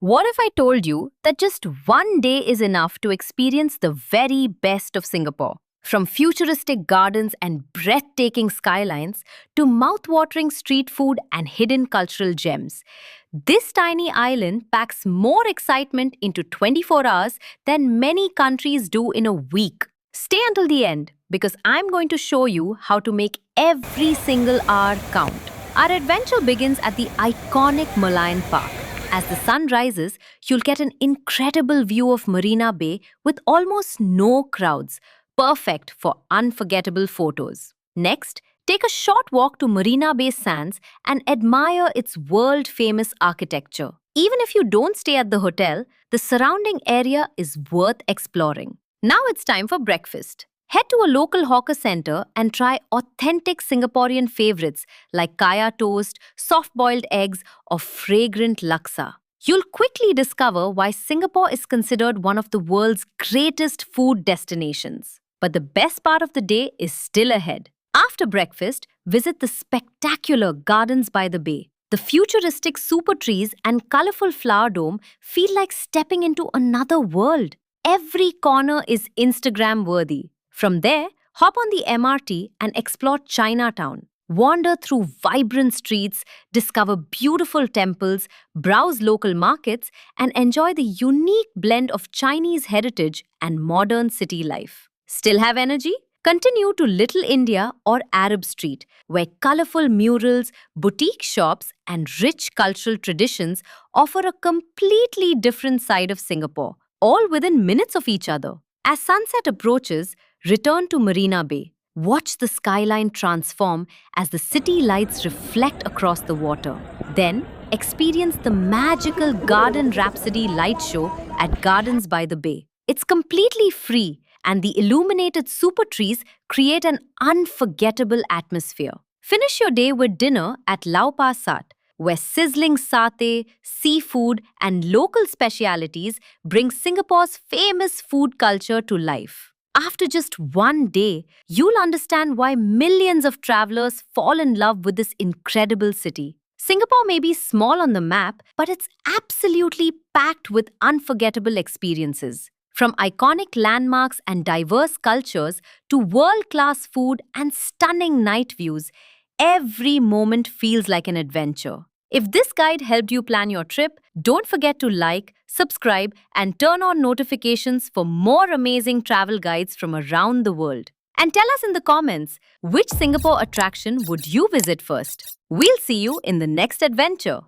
What if I told you that just one day is enough to experience the very best of Singapore? From futuristic gardens and breathtaking skylines to mouth-watering street food and hidden cultural gems, this tiny island packs more excitement into 24 hours than many countries do in a week. Stay until the end because I'm going to show you how to make every single hour count. Our adventure begins at the iconic Malayan Park. As the sun rises, you'll get an incredible view of Marina Bay with almost no crowds, perfect for unforgettable photos. Next, take a short walk to Marina Bay Sands and admire its world-famous architecture. Even if you don't stay at the hotel, the surrounding area is worth exploring. Now it's time for breakfast. Head to a local hawker center and try authentic Singaporean favorites like kaya toast, soft-boiled eggs, or fragrant laksa. You'll quickly discover why Singapore is considered one of the world's greatest food destinations. But the best part of the day is still ahead. After breakfast, visit the spectacular Gardens by the Bay. The futuristic super trees and colorful flower dome feel like stepping into another world. Every corner is Instagram-worthy. From there, hop on the MRT and explore Chinatown. Wander through vibrant streets, discover beautiful temples, browse local markets, and enjoy the unique blend of Chinese heritage and modern city life. Still have energy? Continue to Little India or Arab Street, where colorful murals, boutique shops, and rich cultural traditions offer a completely different side of Singapore, all within minutes of each other. As sunset approaches, return to Marina Bay. Watch the skyline transform as the city lights reflect across the water. Then, experience the magical Garden Rhapsody light show at Gardens by the Bay. It's completely free, and the illuminated super trees create an unforgettable atmosphere. Finish your day with dinner at Lau Pa Sat, where sizzling satay, seafood, and local specialities bring Singapore's famous food culture to life. After just one day, you'll understand why millions of travelers fall in love with this incredible city. Singapore may be small on the map, but it's absolutely packed with unforgettable experiences. From iconic landmarks and diverse cultures to world-class food and stunning night views, every moment feels like an adventure. If this guide helped you plan your trip, don't forget to like, subscribe, and turn on notifications for more amazing travel guides from around the world. And tell us in the comments, which Singapore attraction would you visit first? We'll see you in the next adventure.